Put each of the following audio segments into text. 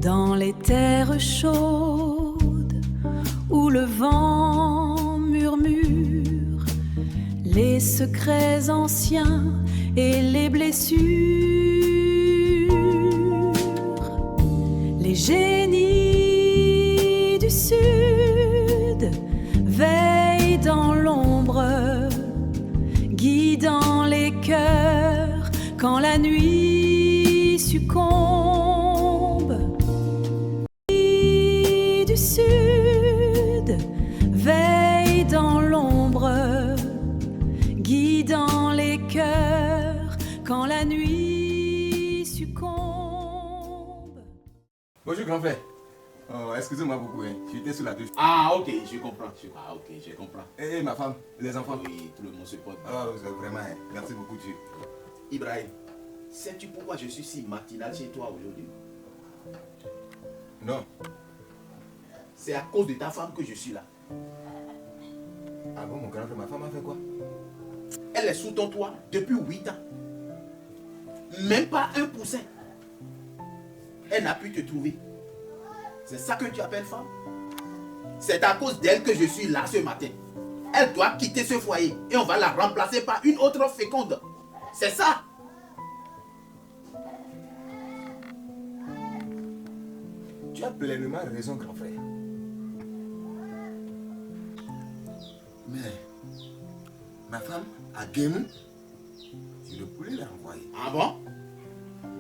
Dans les terres chaudes où le vent murmure les secrets anciens et les blessures, les génies du sud veillent dans l'ombre, guidant les cœurs quand la nuit succombe. Du sud veille dans l'ombre, guidant les cœurs quand la nuit succombe. Bonjour grand frère. Excusez-moi beaucoup, hein. J'étais sur la douche. Ah ok, je comprends. Ah ok, je comprends. Et ma femme, les enfants. Oui, tout le monde se porte bien. Ah, vraiment, hein. Merci beaucoup Dieu. Ibrahim, sais-tu pourquoi je suis si matinal chez toi aujourd'hui? Non. C'est à cause de ta femme que je suis là. Ah bon, mon grand frère, ma femme a fait quoi? Elle est sous ton toit depuis 8 ans. Même pas un poussin. Elle n'a pu te trouver. C'est ça que tu appelles femme? C'est à cause d'elle que je suis là ce matin. Elle doit quitter ce foyer et on va la remplacer par une autre féconde. C'est ça. Tu as pleinement raison, grand frère. Mais ma femme a Guémou. Je ne pourrais la renvoyer. Ah bon?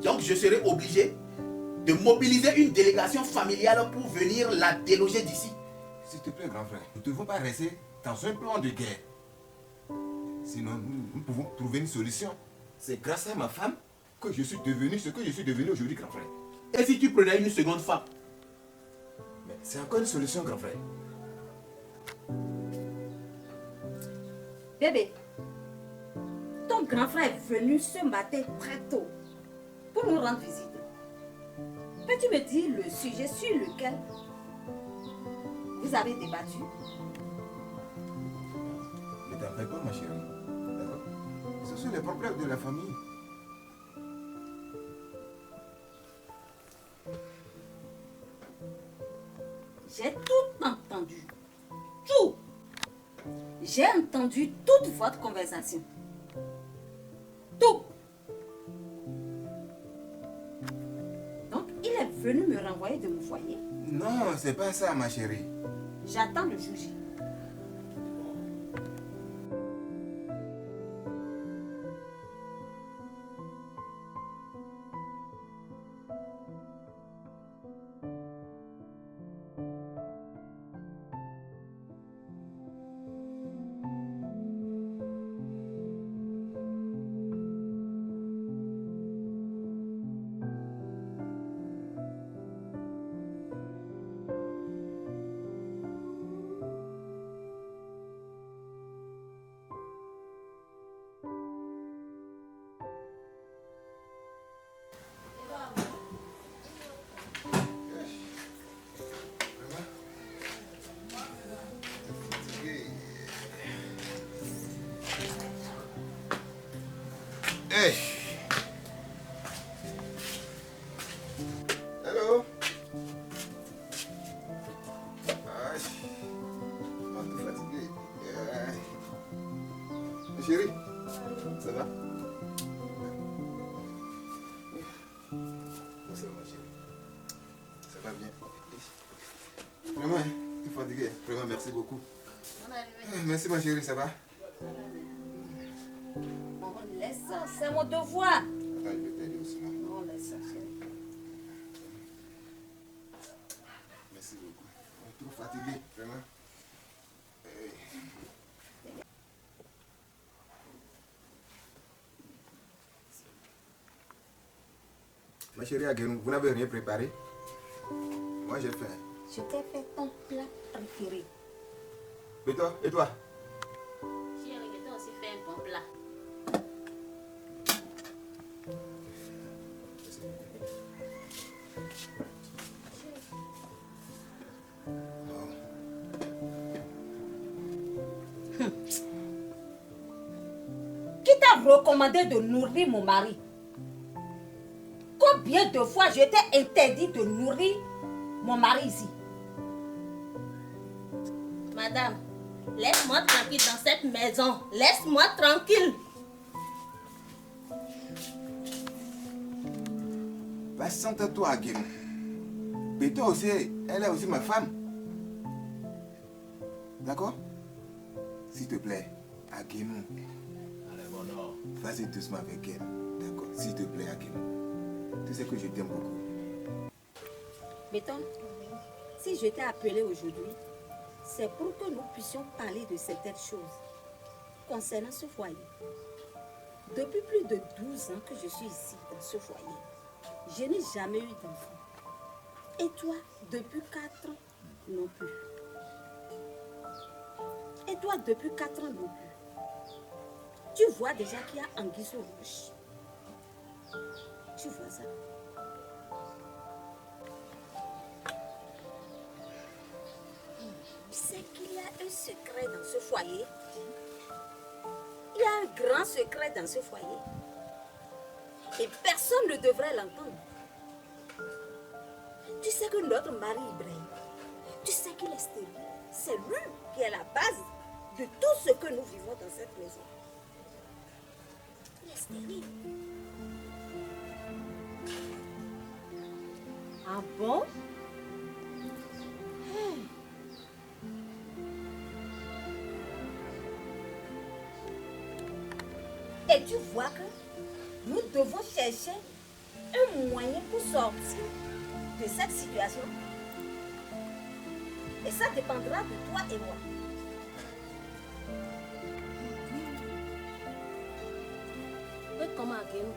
Donc je serai obligé de mobiliser une délégation familiale pour venir la déloger d'ici. S'il te plaît, grand frère, nous ne devons pas rester dans un plan de guerre. Sinon, nous pouvons trouver une solution. C'est grâce à ma femme que je suis devenu ce que je suis devenu aujourd'hui, grand frère. Et si tu prenais une seconde femme? Mais c'est encore une solution, grand frère. Bébé, ton grand frère est venu ce matin très tôt pour nous rendre visite. Peux-tu me dire le sujet sur lequel vous avez débattu? Ne t'en fais pas, ma chérie. D'accord? Ce sont les problèmes de la famille. J'ai tout entendu. Tout. J'ai entendu toute votre conversation. Tout. Donc, il est venu me renvoyer de mon foyer. Non, c'est pas ça, ma chérie. J'attends le juge. Hey! Hello? Ah, je suis fatigué. Ma chérie, ça va? Ça va, ma chérie. Ça va bien. Vraiment, hein, tu es fatigué. Vraiment, merci beaucoup. Merci, ma chérie, ça va? Laisse ça, c'est mon devoir. Attends, je vais t'aider aussi. Non, laisse ça, chérie. Merci beaucoup. On est trop fatigué, vraiment. Ma chérie Aguenou, vous n'avez rien préparé? Moi j'ai faim. Je t'ai fait ton plat préféré. Et toi? Et toi? Chérie, je t'ai aussi fait un bon plat. Qui t'a recommandé de nourrir mon mari? Combien de fois je t'ai interdit de nourrir mon mari ici? Madame, laisse-moi tranquille dans cette maison. Laisse-moi tranquille. Patiente-toi, Aguilou. Et toi aussi, elle est aussi ma femme. D'accord? S'il te plaît, Aguilou. Allez, mon or. Vas-y doucement avec elle. D'accord? S'il te plaît, Aguilou. Tu sais que je t'aime beaucoup. Béton, si je t'ai appelé aujourd'hui, c'est pour que nous puissions parler de certaines choses concernant ce foyer. Depuis plus de 12 ans que je suis ici, dans ce foyer, je n'ai jamais eu d'enfant. Et toi, depuis 4 ans, non plus. Et toi, depuis 4 ans, non plus. Tu vois déjà qu'il y a anguille sous roche. Tu vois ça? Tu sais qu'il y a un secret dans ce foyer. Il y a un grand secret dans ce foyer. Et personne ne devrait l'entendre. Tu sais que notre mari Ibrahim, tu sais qu'il est stérile. C'est lui qui est la base de tout ce que nous vivons dans cette maison. Il est stérile. Ah bon? Et tu vois que nous devons chercher un moyen pour sortir de cette situation. Et ça dépendra de toi et moi. Mais comment, Aguilou?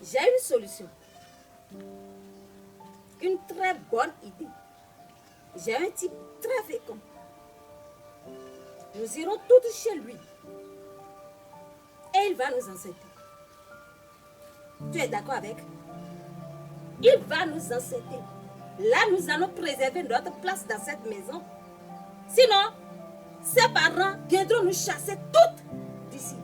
J'ai une solution. Une très bonne idée. J'ai un type très fécond. Nous irons toutes chez lui. Et il va nous enceinter. Tu es d'accord avec? Il va nous enceinter. Là, nous allons préserver notre place dans cette maison. Sinon, ses parents viendront nous chasser toutes d'ici.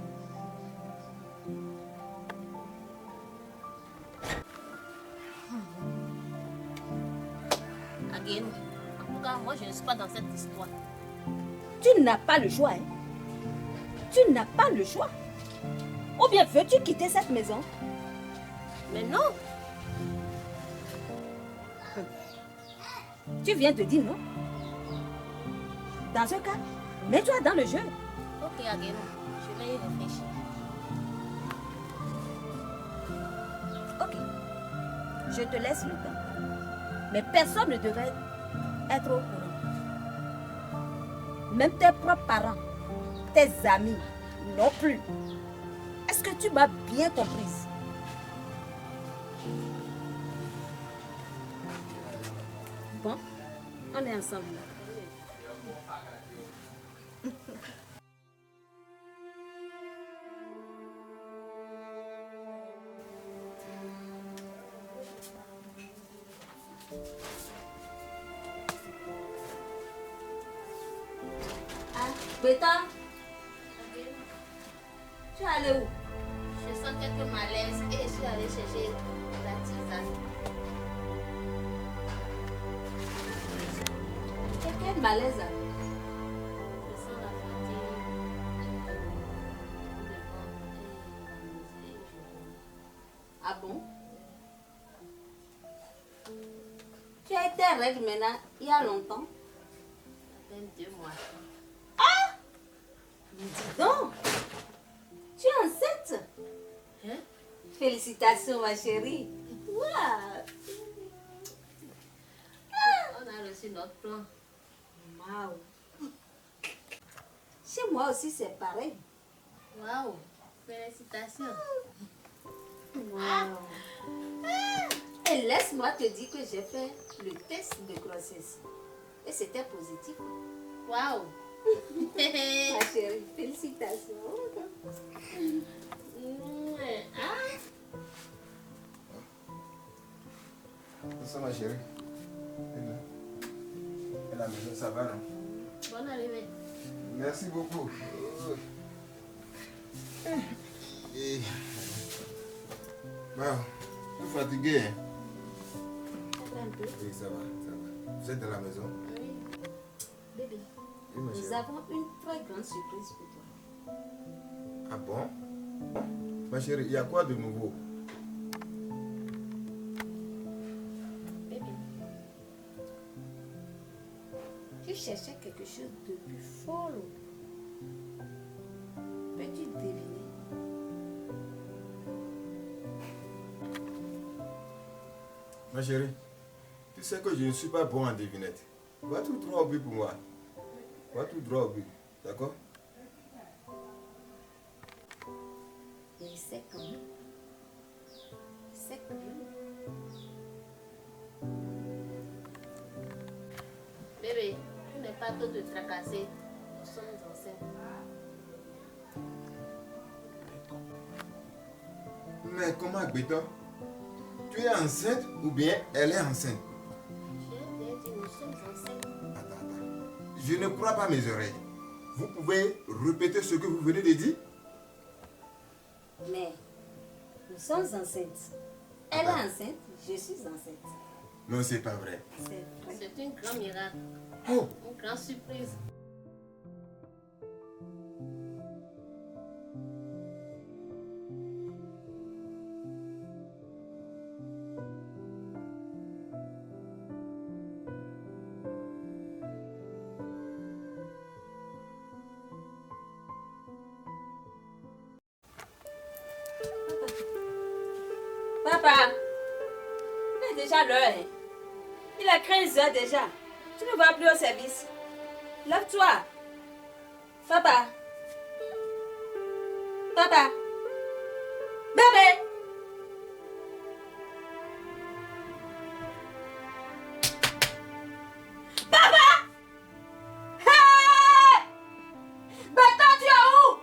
Aguilou, en tout cas, moi, je ne suis pas dans cette histoire. Tu n'as pas le choix, hein? Tu n'as pas le choix. Ou bien veux-tu quitter cette maison? Mais non, Tu viens de dire non. Dans ce cas, mets-toi dans le jeu. ok, Aguilou, je vais y réfléchir. Ok. Je te laisse le temps. Mais personne ne devrait être au courant. Même tes propres parents, tes amis, non plus. Est-ce que tu m'as bien comprise? Bon, on est ensemble. Ah, Beta, tu es allé où? Je sens quelques malaises et je suis allée chercher la tisane. Quel malaise. Je sens la fatigue, le ventre et la nausée. Ah bon? Tu as été règle maintenant il y a longtemps? Ça fait 2 mois. Dis donc, tu es enceinte? Hein? Félicitations ma chérie. Waouh! On a reçu notre plan. Waouh! Chez moi aussi c'est pareil. Waouh! Félicitations. Waouh! Et laisse-moi te dire que j'ai fait le test de grossesse. Et c'était positif. Waouh! Ma chérie, félicitations. Ça, ma chérie. Et la maison, ça va, non? Bonne arrivée. Merci beaucoup. Et... Bon, vous êtes fatigué, hein? Un peu. Oui, ça va, ça va. Vous êtes dans la maison? Oui. Bébé, Oui, ma nous chérie. avons une très grande surprise pour toi. Ah bon? Ma chérie, il y a quoi de nouveau? Bébé, tu cherchais quelque chose de plus fort. Peux-tu deviner? Ma chérie, tu sais que je ne suis pas bon en devinette. Va tout droit au but pour moi. Va tout droit au but. D'accord? Et c'est quand même. C'est quand même. Bébé, tu n'es pas trop de tracasser. Nous sommes enceintes. Mais comment, Béton? Tu es enceinte ou bien elle est enceinte? Je t'ai dit, nous sommes enceintes. Attends. Je ne crois pas mes oreilles. Vous pouvez répéter ce que vous venez de dire? Mais nous sommes enceintes. Elle est enceinte, je suis enceinte. Non, c'est pas vrai. C'est vrai. C'est un grand miracle. Oh! Une grande surprise. Papa, il est déjà l'heure. Hein. Il est 15 heures déjà. Tu ne vas plus au service. Lève-toi. Papa. Papa. Bébé. Papa. Hey! Bata, tu es où?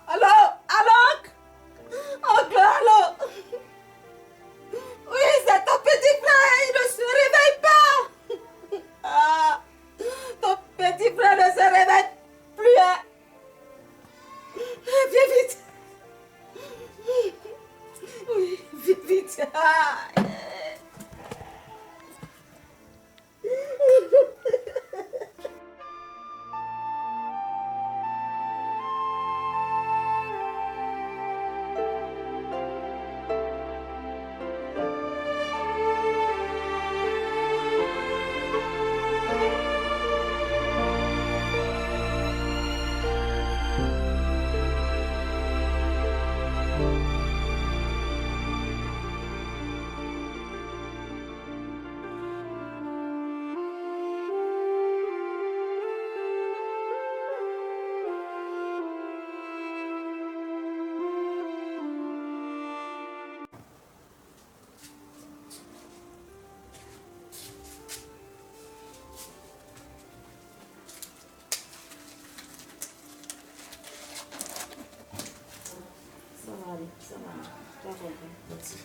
Allô? Allô? Oncle, allô? Oui, c'est ton petit frère, il ne se réveille pas. Ah, ton petit frère ne se réveille plus. Hein. Viens vite. Oui, viens vite. Ah. Ça va aller, ça va aller. Tu vas comprendre. Merci.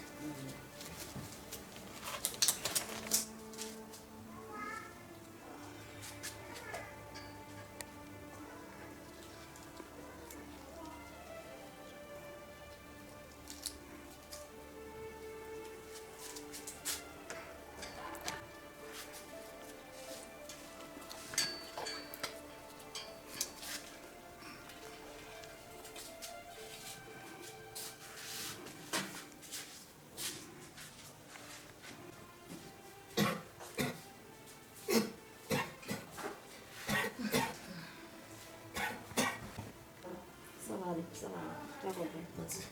va aller, ça va aller. Tu as compris. Merci.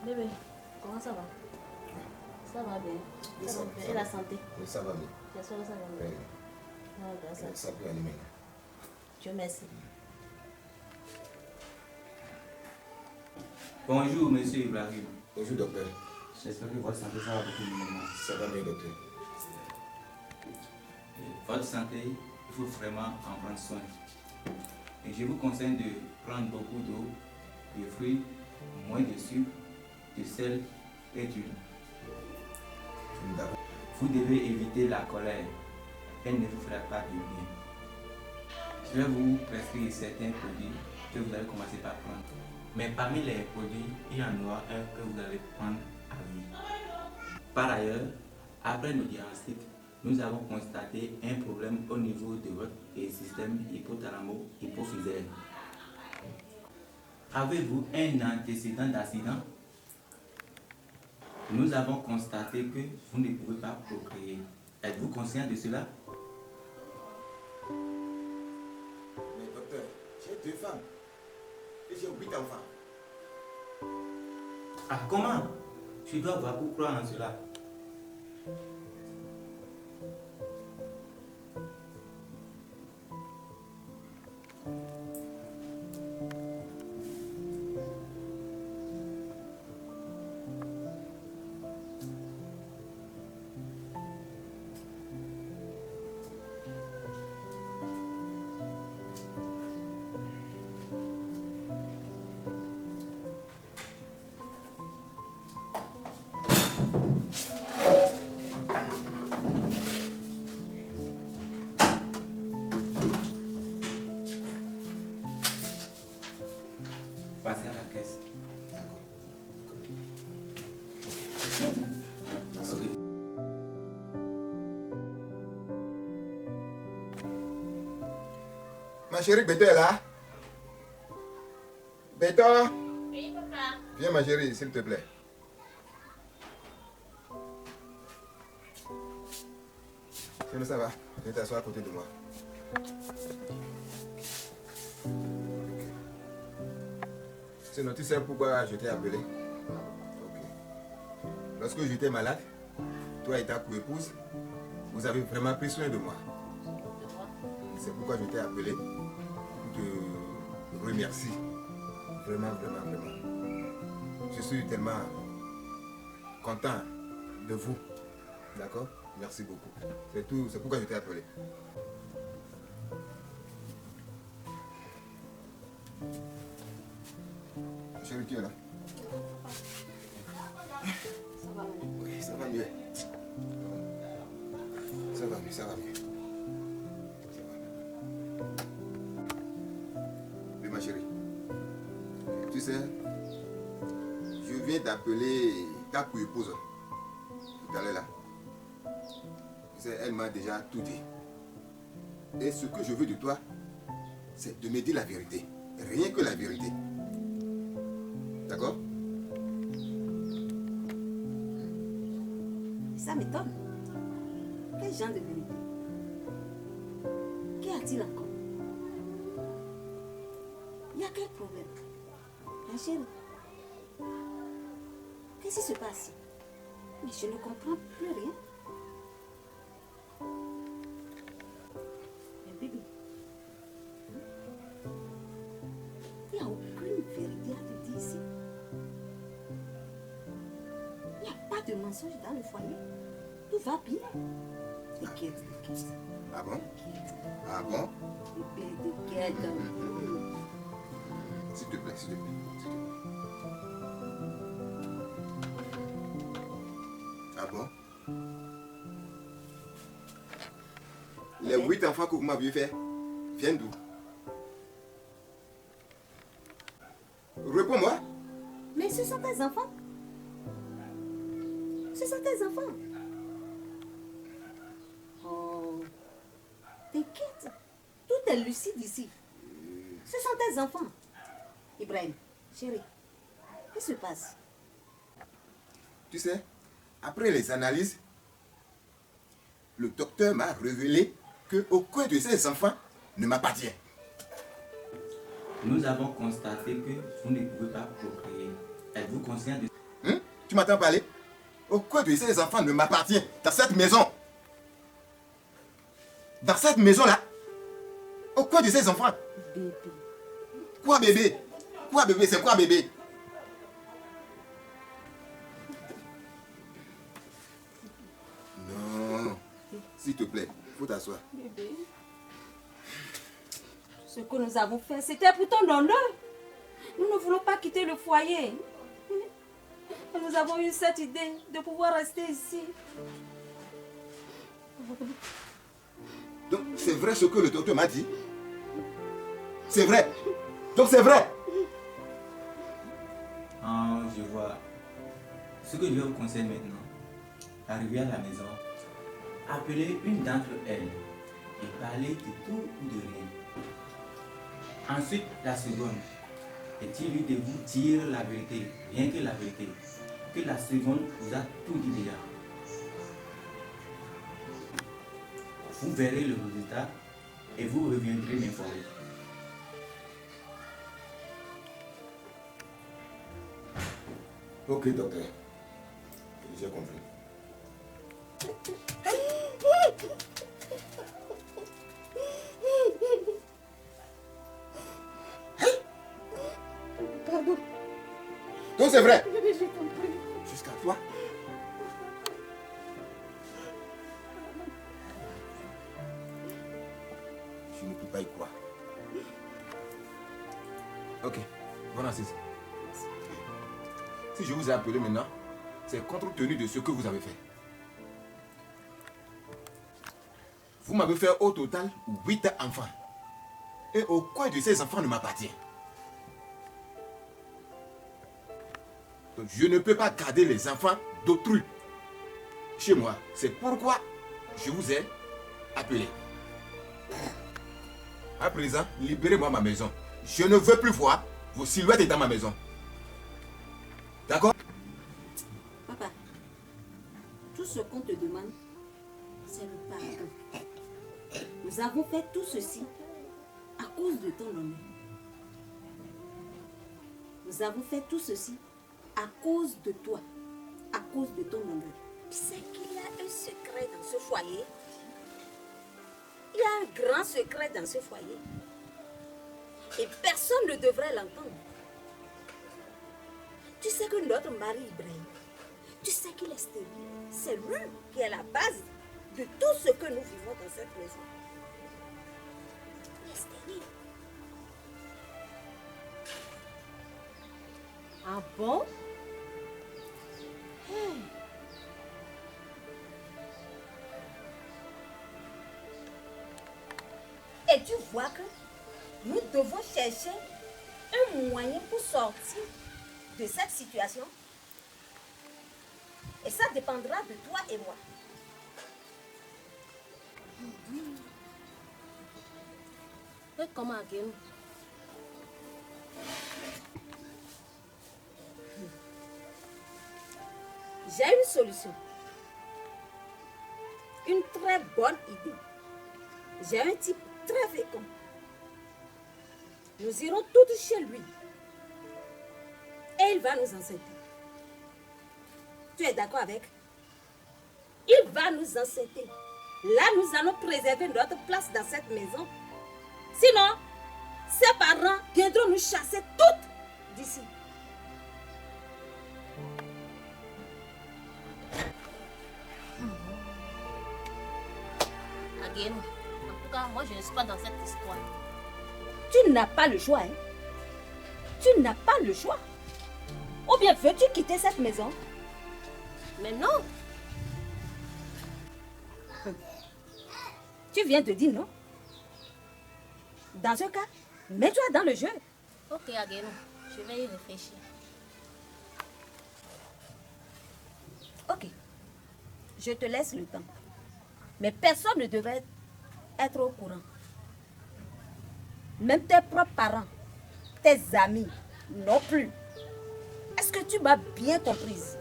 Bébé, comment ça va? Ça va bien. Ça va bien. Et la santé? Oui, ça va bien. J'espère que ça va bien. Oui. Ah, grâce à Ça peut animer. Dieu merci. Bonjour, monsieur Ibrahim. Bonjour, docteur. J'espère que votre santé ça va beaucoup mieux maintenant. Ça va bien, docteur. Et votre santé, il faut vraiment en prendre soin. Et je vous conseille de prendre beaucoup d'eau, de fruits, moins de sucre, de sel et d'huile. D'accord. Vous devez éviter la colère. Elle ne vous fera pas du bien. Je vais vous prescrire certains produits que vous allez commencer par prendre. Mais parmi les produits, il y en aura un que vous allez prendre à vie. Par ailleurs, après le diagnostic, nous avons constaté un problème au niveau de votre système hypothalamo-hypophysaire. Avez-vous un antécédent d'accident? Nous avons constaté que vous ne pouvez pas procréer. Êtes-vous conscient de cela? Mais docteur, j'ai 2 femmes. Et j'ai 8 enfants. Ah, comment? Je dois voir pour croire en cela. Passez à la caisse. Ok. Ma chérie, Béto est là? Béto? Oui, papa. Viens, ma chérie, s'il te plaît. Sinon, ça va. Viens t'asseoir à côté de moi. Sinon, tu sais pourquoi je t'ai appelé? Ok. Lorsque j'étais malade, toi et ta co-épouse, vous avez vraiment pris soin de moi. C'est pourquoi je t'ai appelé pour te remercier. Vraiment, vraiment, vraiment. Je suis tellement content de vous. D'accord? Merci beaucoup. C'est tout, c'est pourquoi je t'ai appelé. Chérie, tu es là? Ça va aller. Oui, ça va mieux. Ça va mieux, ça va mieux. Ça va mieux. Oui, ma chérie. Tu sais, je viens d'appeler ta co-épouse tout à l'heure là. Tu sais, elle m'a déjà tout dit. Et ce que je veux de toi, c'est de me dire la vérité. Rien que la vérité. D'accord? Ça m'étonne. Quel genre de vérité? Qu'y a-t-il encore? Il y a quel problème? Ma chérie, qu'est-ce qui se passe? Mais je ne comprends plus rien. Mais bébé, il n'y a aucune vérité à te dire ici. Il n'y a pas de mensonge dans le foyer. Tout va bien. T'inquiète, t'inquiète. Ah bon? T'inquiète. Ah bon? Bébé, t'inquiète. S'il te plaît, s'il te plaît. S'il te plaît. Ah bon? Les 8 enfants que vous m'aviez fait viennent d'où? Réponds-moi. Mais ce sont tes enfants. Ce sont tes enfants. Oh, t'inquiète. Tout est lucide ici. Ce sont tes enfants. Ibrahim, chérie, qu'est-ce qui se passe? Tu sais, après les analyses, le docteur m'a révélé qu'aucun de ces enfants ne m'appartient. Nous avons constaté que vous ne pouvez pas procréer. Êtes-vous conscient de... Hein? Tu m'entends parler? Aucun de ces enfants ne m'appartient dans cette maison. Dans cette maison-là, aucun de ces enfants. Bébé. Quoi bébé? Quoi bébé? C'est quoi bébé? Non. S'il te plaît, faut t'asseoir. Bébé. Ce que nous avons fait, c'était pour ton honneur. Nous ne voulons pas quitter le foyer. Et nous avons eu cette idée de pouvoir rester ici. Donc c'est vrai ce que le docteur m'a dit? C'est vrai. Donc c'est vrai. Ah, je vois. Ce que je vais vous conseiller maintenant, arriver à la maison, appelez une d'entre elles et parlez de tout ou de rien. Ensuite, la seconde, et dis-lui de vous dire la vérité, rien que la vérité, que la seconde vous a tout dit déjà. Vous verrez le résultat et vous reviendrez m'informer. Ok, docteur. J'ai compris. Pardon. Donc c'est vrai. Bébé, j'ai compris. Jusqu'à toi. Je ne peux pas y croire. Ok, bon assise. Si je vous ai appelé maintenant, c'est compte tenu de ce que vous avez fait. Vous m'avez fait au total 8 enfants. Et aucun de ces enfants ne m'appartient. Donc je ne peux pas garder les enfants d'autrui chez moi. C'est pourquoi je vous ai appelé. À présent, libérez-moi ma maison. Je ne veux plus voir vos silhouettes dans ma maison. D'accord? Papa, tout ce qu'on te demande, c'est le pardon. Nous avons fait tout ceci à cause de ton honneur. Nous avons fait tout ceci à cause de toi, à cause de ton honneur. Tu sais qu'il y a un secret dans ce foyer. Il y a un grand secret dans ce foyer. Et personne ne devrait l'entendre. Tu sais que notre mari Ibrahim, tu sais qu'il est stérile. C'est lui qui est la base de tout ce que nous vivons dans cette maison. Il est stérile. Ah bon? Et tu vois que nous devons chercher un moyen pour sortir de cette situation. Et ça dépendra de toi et moi. Et comment again? J'ai une solution. Une très bonne idée. J'ai un type très fécond. Nous irons toutes chez lui. Et il va nous enceinter. Tu es d'accord avec? Il va nous enceinter. Là, nous allons préserver notre place dans cette maison. Sinon, ses parents viendront nous chasser toutes d'ici. Again, en tout cas, moi, je ne suis pas dans cette histoire. Tu n'as pas le choix, hein? Tu n'as pas le choix. Ou bien veux-tu quitter cette maison? Mais non. Tu viens de dire non. Dans ce cas, mets-toi dans le jeu. Ok, Ageno, je vais y réfléchir. Ok. Je te laisse le temps. Mais personne ne devrait être au courant. Même tes propres parents, tes amis, non plus. Est-ce que tu m'as bien comprise?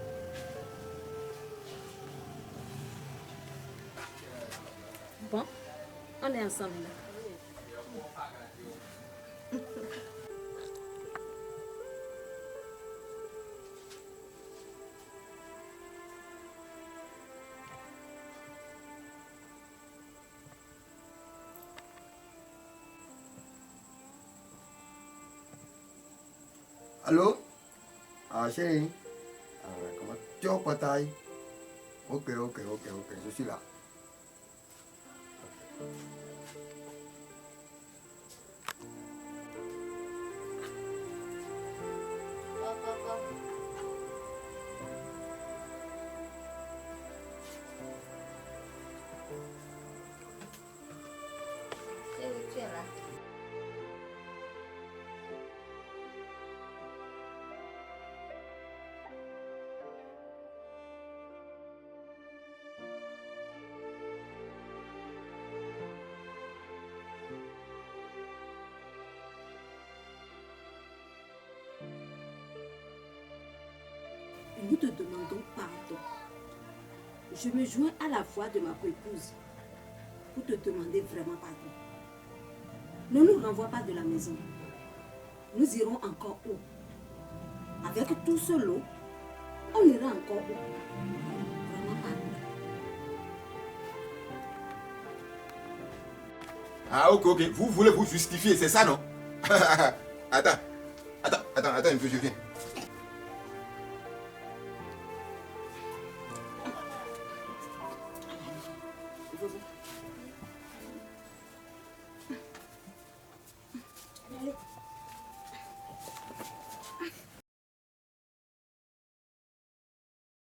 Bon, on est ensemble là. Allô? Ah, chérie. Ah, comment tu es au portail? Ok, je suis là. Tu es là. Nous te demandons pardon. Je me joins à la voix de ma coépouse pour te demander vraiment pardon. Ne nous renvoie pas de la maison. Nous irons encore haut. Avec tout ce lot, on ira encore haut. Vraiment pardon. Ah, ok. Vous voulez vous justifier, c'est ça, non? Attends un peu, je viens. Allez.